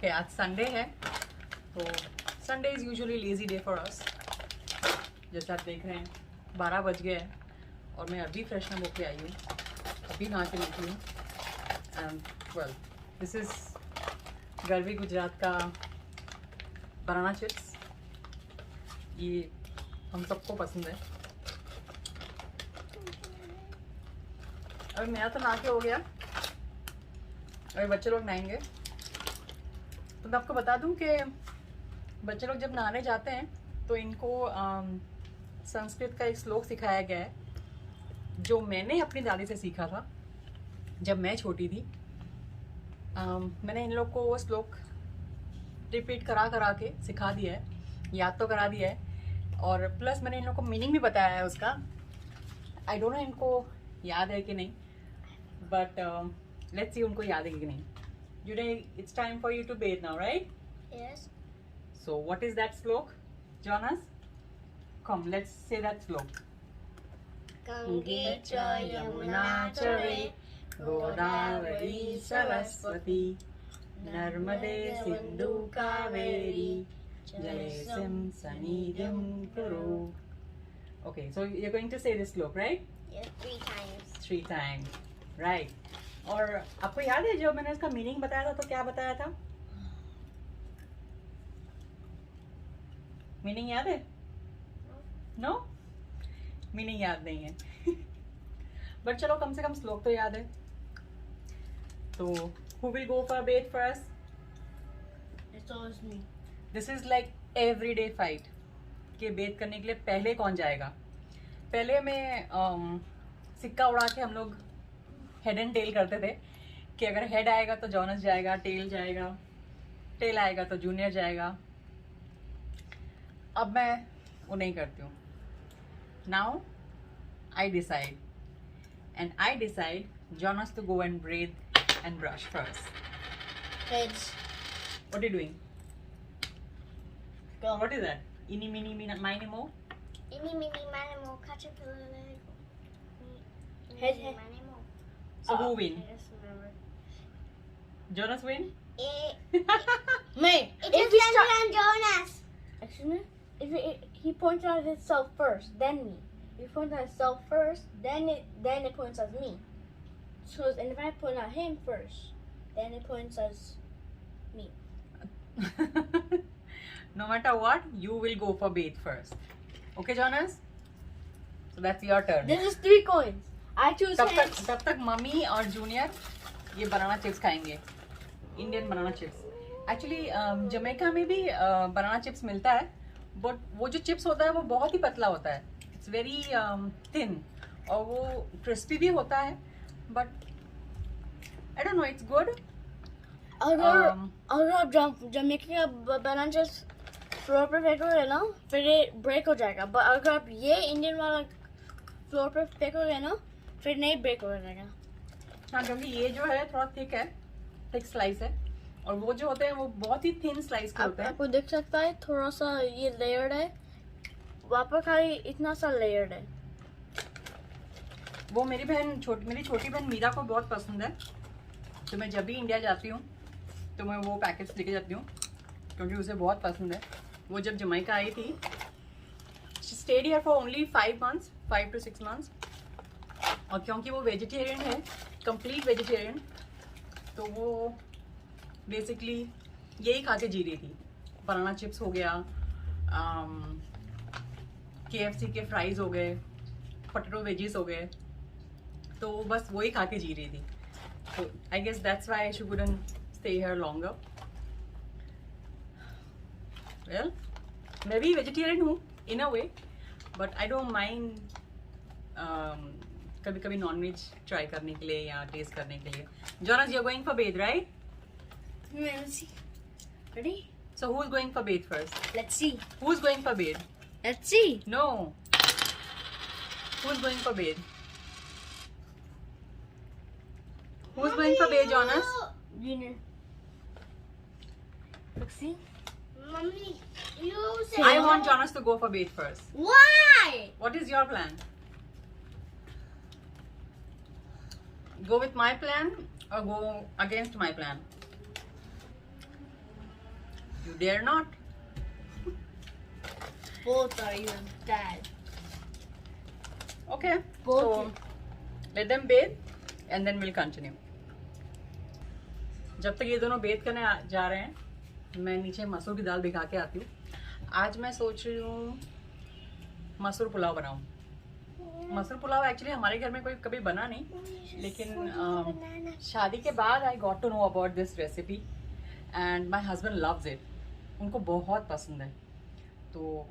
Okay आज Sunday है, तो Sunday is usually lazy day for us. जैसे आप देख रहे हैं 12 बज गए हैं और मैं अभी फ्रेशन होके आई हूँ, अभी नहा के निकली हूँ। And well this is Garvi Gujarat का बनाना चिप्स। ये हम सबको पसंद है। अभी मेरा तो नहा के हो गया, अभी बच्चे लोग नहाएंगे। तो मैं आपको बता दूं कि बच्चे लोग जब नहाने जाते हैं तो इनको संस्कृत का एक श्लोक सिखाया गया है, जो मैंने अपनी दादी से सीखा था जब मैं छोटी थी। मैंने इन लोग को वो श्लोक रिपीट करा करा के सिखा दिया है, याद तो करा दिया है, और प्लस मैंने इन लोग को मीनिंग भी बताया है उसका। आई डोंट नो इनको याद है कि नहीं, बट लेट्स सी उनको याद है कि नहीं। Jude, it's time for you to bathe now, right? Yes. So what is that slok, Jonas? Come, let's say that slok. Gange cha Yamuna cha re Godavari Saraswati Narmade Sindhu Kaveri Jalesim Sanidhim Kuru. Okay, so you're going to say this slok, right? Yes, 3 times. 3 times, right? और आपको याद है जब मैंने इसका meaning बताया था तो क्या बताया था? मीनिंग याद है? नो? मीनिंग याद नहीं है। बट चलो कम से कम श्लोक तो याद है। तो who will go for a bathe first? It's always me. This is like everyday fight कि बेथ करने के लिए पहले कौन जाएगा। पहले में सिक्का उड़ा के हम लोग हेड एंड टेल करते थे कि अगर हेड आएगा तो जॉनस जाएगा, टेल जाएगा, टेल आएगा तो जूनियर जाएगा। अब मैं वो नहीं करती हूँ। Now I decide and I decide Jonas to go and breathe and brush first. Heads. What are doing? Go. What is that? Eeny meeny meeny miny mo? Ini mini manimo caterpillar Lego. Head. Manimo. So who win? I just remember. Jonas win? Me. It just landed on Jonas. Excuse me. If he points at itself first, then me. If he points at itself first, then it points at me. So and if I point at him first, then it points at me. No matter what, you will go for bathe first. Okay, Jonas? So that's your turn. This is 3 coins. I choose heads. तब तक mummy और junior ये banana chips खाएंगे, Indian banana chips. Actually Jamaica में भी banana chips मिलता है, but वो जो चिप्स होता है वो बहुत ही पतला होता है। इट्स वेरी थिन और वो क्रिस्पी भी होता है, but I don't no, it's good. अगर आप जमैका का बनाना चिप्स फ्लोर पर फेंकोगे ना, फिर ये ब्रेक हो जाएगा। बट अगर आप ये इंडियन वाला फ्लोर पर फेंकोगे ना, फिर नहीं ब्रेक हो जाएगा। हाँ, क्योंकि ये जो है थोड़ा थिक है, थिक स्लाइस है, और वो जो होते हैं वो बहुत ही थिन स्लाइस के होते हैं। आपको दिख सकता है थोड़ा सा ये लेयर्ड है, वहाँ पर खाली इतना सा लेयर्ड है। वो मेरी छोटी बहन मीरा को बहुत पसंद है, तो मैं जब भी इंडिया जाती हूँ तो मैं वो पैकेट्स लेके जाती हूँ, क्योंकि उसे बहुत पसंद है। वो जब जमैका आई थी, she stayed here for only 5 months, 5 to 6 months, और क्योंकि वो वेजिटेरियन है, कंप्लीट वेजिटेरियन, तो वो बेसिकली यही खा के जी रही थी। बनाना चिप्स हो गया, KFC के फ्राइज हो गए, पोटैटो वेजीज हो गए, तो वो बस वही खा के जी रही थी। तो I guess that's why she couldn't stay here longer. Well, मैं भी वेजिटेरियन हूँ in a way, but I don't mind कभी कभी नॉनवेज ट्राई करने के लिए या टेस्ट करने के लिए। Jonas, you are going for Beth, right? Let's see. Ready? So who is going for bathe first? Let's see. Who is going for bathe? Let's see. No. Who is going for bathe? Who is going for bathe, Jonas? Junior. Let's see. Mommy, you said. I want Jonas to go for bathe first. Why? What is your plan? Go with my plan or go against my plan? You dare not. Both are your dad. Okay. Both. So let them bathe and then we'll continue. जब तक ये दोनों Beth करने जा रहे हैं मैं नीचे मसूर की दाल भिगा के आती हूँ. आज मैं सोच रही हूँ मसूर पुलाव बनाऊँ. मसूर पुलाव एक्चुअली हमारे घर में कोई कभी बना नहीं, लेकिन शादी के बाद I got to know about this recipe and my husband loves it. उनको बहुत पसंद है. तो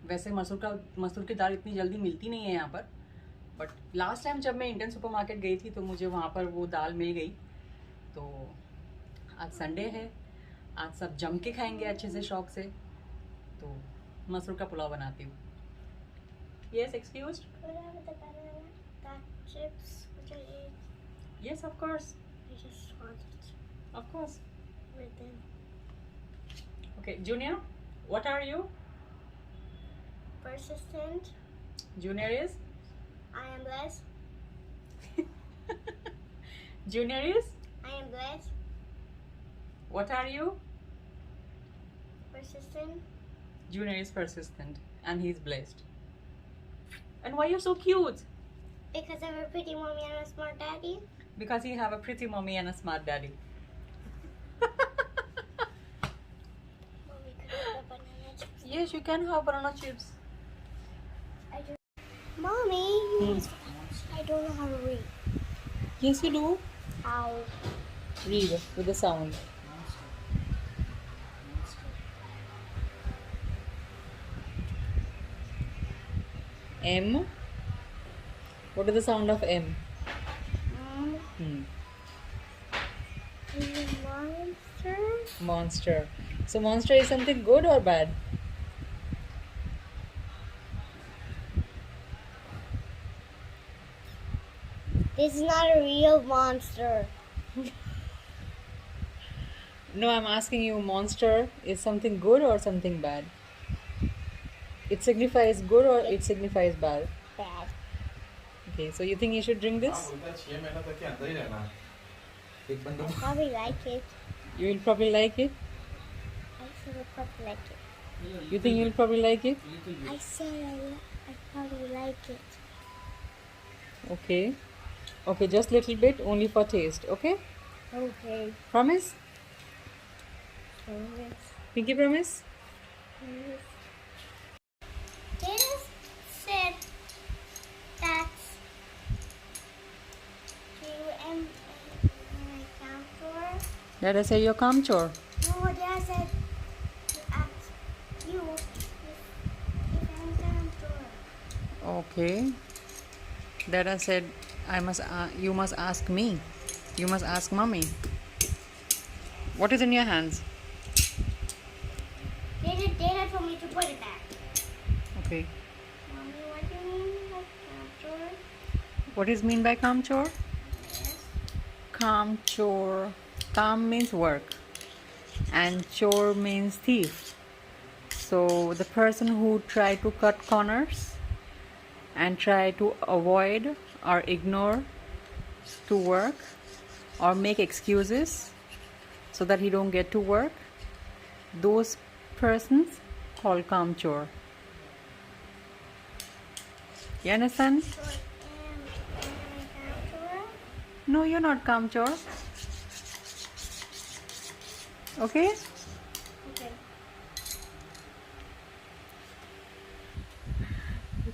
वैसे मसूर की दाल इतनी जल्दी मिलती नहीं है यहाँ पर, बट लास्ट टाइम जब मैं इंडियन सुपरमार्केट गई थी तो मुझे वहाँ पर वो दाल मिल गई. तो आज संडे है, आज सब जम के खाएंगे अच्छे से शौक से. तो मसूर का पुलाव बनाती हूँ. Yes, excused? Could I have the banana? That chips? Would you eat? Yes, of course. I just want it Of course. with them. Okay, Junior, what are you? Persistent. Junior is? I am blessed. Junior is? I am blessed. What are you? Persistent. Junior is persistent and he's blessed. And why you're so cute? Because I'm a pretty mommy and a smart daddy. Because you have a pretty mommy and a smart daddy. Mommy, could I have the banana chips? Yes, you can have banana chips. I do. Mommy, I don't know how to read. Yes, you do. How? Read with the sound. M. What is the sound of M? Hmm. Monster. Monster. So monster is something good or bad? This is not a real monster. No, I'm asking you, monster is something good or something bad? It signifies good or it signifies bad? Bad. Okay, so you think you should drink this? उनका 6 महीना तक के अंदर ही रहना है. एक बंदा I probably like it. You will probably like it? I said I probably like it. You think you'll probably like it? I said I probably like it. Okay. Okay, just little bit, only for taste, okay? Okay. Promise? Promise. Pinky promise? Dana said that you and my counter. Dada say you're calm chore. No, Dad said to ask you if I'm counter. Okay. Dada said you must ask me. You must ask mommy. What is in your hands? Dana told me to put it back. Okay. Mommy, what do you mean by counter? What is mean by calm chore? Yes. Calm chore. Calm means work and chore means thief. So the person who try to cut corners and try to avoid or ignore to work or make excuses so that he don't get to work, those persons called calm chore. You understand? So am I counter? No, you're not calm chore. Okay? Okay.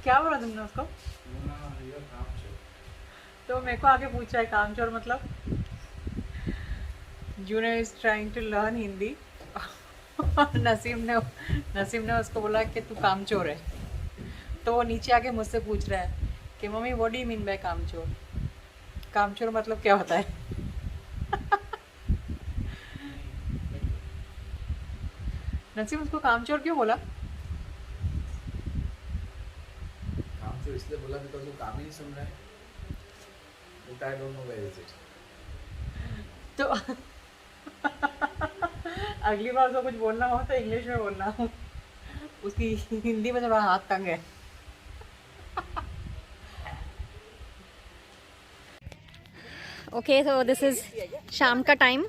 क्या बोला तुमने उसको? तो मेरे को आगे पूछा है काम चोर मतलब. Junior is trying to learn Hindi. Naseem ने उसको बोला कि तू काम चोर है. तो वो नीचे आके मुझसे पूछ रहा है कि mummy what do you mean by काम चोर? काम चोर मतलब क्या होता है? नसीम उसको काम चोर क्यों बोला? काम तो इसलिए बोला बिकॉज़ वो काम ही नहीं सुन रहा है. But I don't know where is it. तो अगली बार उसको कुछ बोलना हो तो इंग्लिश में बोलना. उसकी हिंदी में थोड़ा हाथ तंग है. ओके, तो दिस इज शाम का टाइम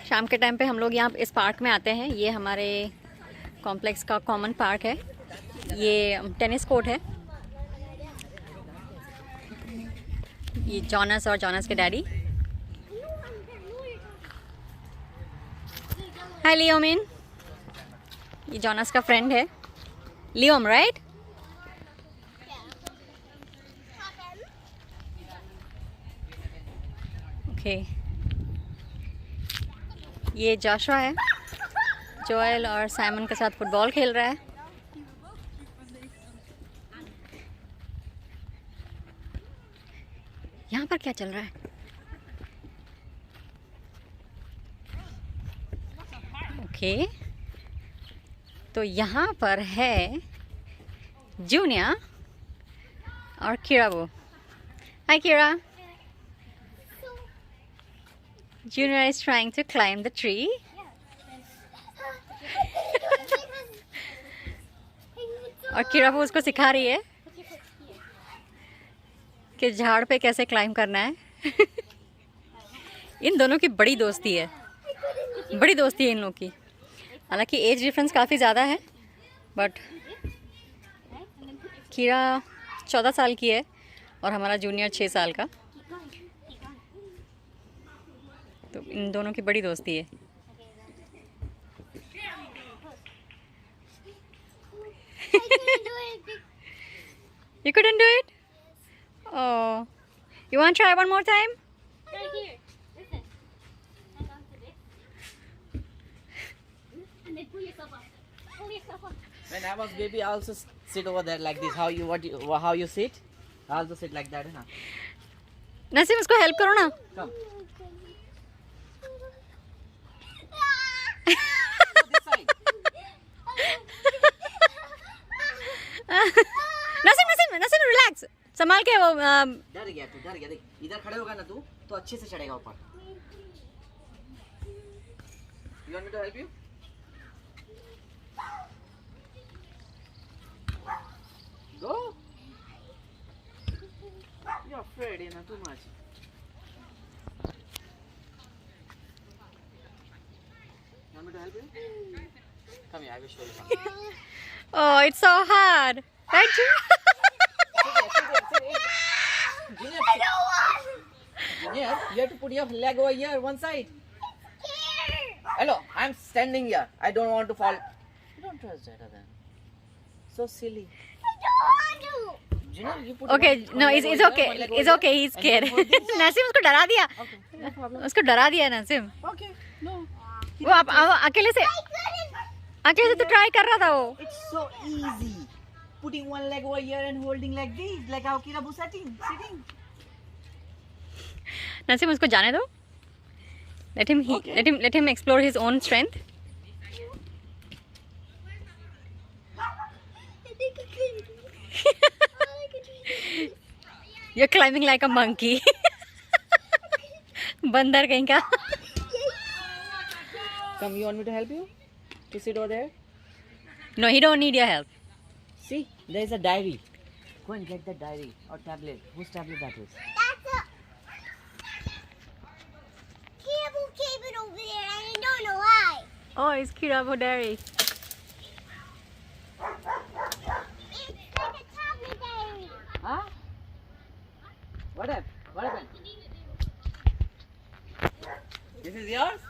शाम के टाइम पे हम लोग यहाँ इस पार्क में आते हैं। ये हमारे कॉम्प्लेक्स का कॉमन पार्क है। ये टेनिस कोर्ट है। ये जॉनस और जॉनस के डैडी। हाय लियोमिन, ये जॉनस का फ्रेंड है लियोम, राइट? ओके, ये जोशुआ है, जोएल और साइमन के साथ फुटबॉल खेल रहा है। यहाँ पर क्या चल रहा है? ओके, तो यहाँ पर है जूनियर और किराबू। हाय किरा। Junior is trying to climb the tree. और किराबू उसको सिखा रही है कि झाड़ पे कैसे क्लाइंब करना है। इन दोनों की बड़ी दोस्ती है, बड़ी दोस्ती है इन लोग की। हालांकि एज डिफरेंस काफ़ी ज़्यादा है, बट कीरा 14 साल की है और हमारा जूनियर 6 साल का। तो इन दोनों की बड़ी दोस्ती है। You couldn't do it? Oh, you want to try one more time? Right here. Listen. Hang on to this. And then pull yourself up. Pull yourself up. When I was baby, I also sit over there like this. How you sit? I also sit like that, na? Naseem, उसको help करो ना। Come. This side. Naseem Naseem Naseem relax, संभाल के। वो डर गया तू, डर गया। देख, इधर खड़े होगा ना तू तो अच्छे से चढ़ेगा ऊपर। You want me to help you? Go. You're afraid, you know, too much. You want me to help you? Come here, I will show you something. oh, it's so hard, right? Junior, Junior, you have to put your leg over here, one side. Hello, I'm standing here. I don't want to fall. You don't trust Jada then. So silly. Junior, you put Okay, one no, leg it's over okay, here, one leg it's over okay. here, He's and you scared. hold this. Naseem उसको डरा दिया, Okay, no problem. उसको डरा दिया Naseem. Okay, no. वो अकेले से तो ट्राई कर रहा था वो। It's so easy. Putting one leg over here and holding like this, like how Kirabu sitting. Naseem उसको जाने दो। Let him explore his own strength. You're climbing like a monkey. बंदर कहीं का। Come, you want me to help you? To sit over there? No, he don't need your help. See, there is a diary. Go and get the diary or tablet. Whose tablet that is? That's a cable came it over there and I don't know why. Oh, it's Kirabo Dairy. It's like a tablet diary. Huh? What happened? What happened? This is yours?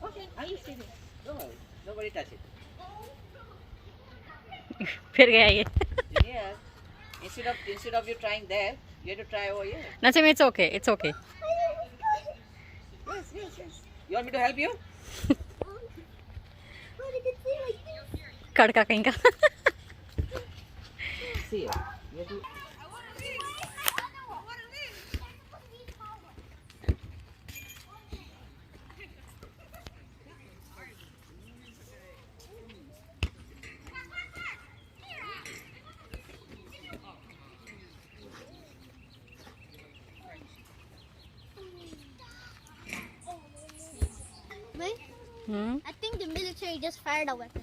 Okay, I will sit it. Don't worry. Nobody touch it. फिर गया ये। Junior, instead of you trying there, you have to try over here. Naseem, it's okay, it's okay. Yes. You want me to help you? But I can see like this. कड़का कहीं का। See, you have to. Wait, I think the military just fired a weapon.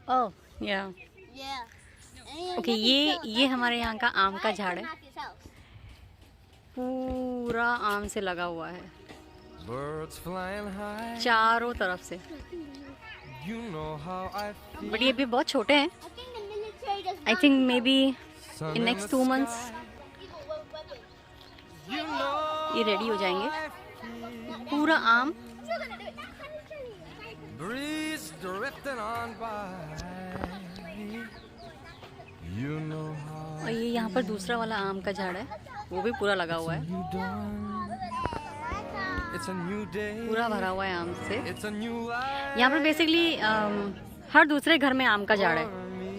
Oh, yeah. Yeah. Okay, ये हमारे यहाँ का आम का झाड़ है। पूरा आम से लगा हुआ है, Birds flying high, चारों तरफ से। you know how I feel. But ये भी बहुत छोटे हैं। I think the military does I think may be Sun in in next the 2 months sky, you know ये रेडी हो जाएंगे। I feel. पूरा आम Breeze drifting on by, you know how और ये यहाँ पर दूसरा वाला आम का झाड़ है, वो भी पूरा लगा हुआ है, you done. It's a new day, पूरा भरा हुआ है आम से। it's a new life यहाँ पर बेसिकली हर दूसरे घर में आम का झाड़ है। for me.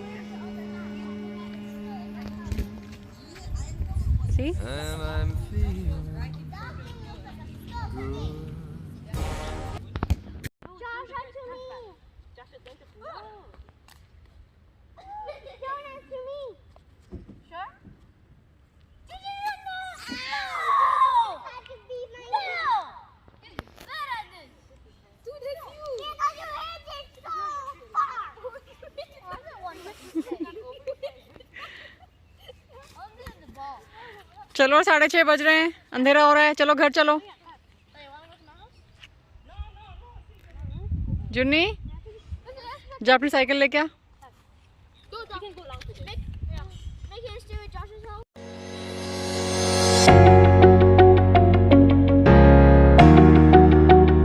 C And I'm feeling good. चलो 6:30 बज रहे हैं, अंधेरा हो रहा है, चलो घर चलो। जुन्नी जा अपनी साइकिल लेके आ।